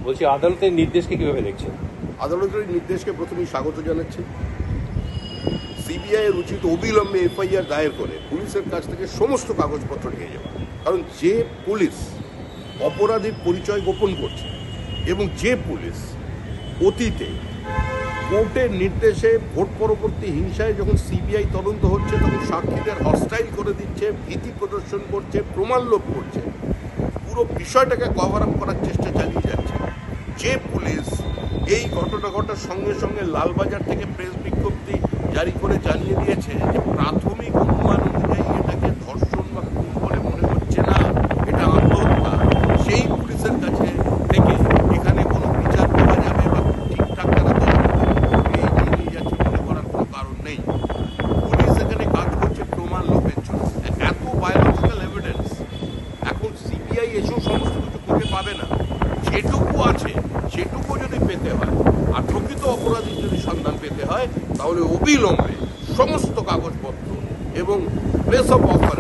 বলছি আদালতের নির্দেশকে কিভাবে দেখছেন? আদালতের নির্দেশকে প্রথমেই স্বাগত জানাচ্ছি। সিবিআই এর উচিত অবিলম্বে এফআইআর দায়ের করে পুলিশের কাছ থেকে সমস্ত কাগজপত্র নিয়ে যাওয়া। কারণ যে পুলিশ অপরাধীর পরিচয় গোপন করছে এবং যে পুলিশ অতীতে কোর্টের নির্দেশে ভোট পরবর্তী হিংসায় যখন সিবিআই তদন্ত হচ্ছে তখন সাক্ষীদের হস্টাইল করে দিচ্ছে, ভীতি প্রদর্শন করছে, প্রমাণ লোপ করছে, পুরো বিষয়টাকে কভার আপ করার চেষ্টা চালিয়ে যাচ্ছে, যে পুলিশ এই ঘটনা ঘটার সঙ্গে সঙ্গে লালবাজার থেকে প্রেস বিজ্ঞপ্তি জারি করে জানিয়ে দিয়েছে যে প্রাথমিক অনুমান অনুযায়ী এটাকে ধর্ষণ বা খুন বলে মনে হচ্ছে না, এটা আত্মহত্যা, সেই পুলিশের কাছে থেকে এখানে কোনো বিচার পাওয়া যাবে বা ঠিকঠাক তারা নিয়ে যাচ্ছে মনে করার কোনো কারণ নেই। পুলিশ এখানে কাজ করছে প্রমাণ লোপের জন্য। এত বায়োলজিক্যাল এভিডেন্স এখন সিবিআই এসেও সমস্ত কিছু খুঁজে পাবে না। যেটুকু আছে সেটুকু যদি পেতে হয় আর প্রকৃত অপরাধীর যদি সন্ধান পেতে হয় তাহলে অবিলম্বে সমস্ত কাগজপত্র এবং প্লেস অফ অফার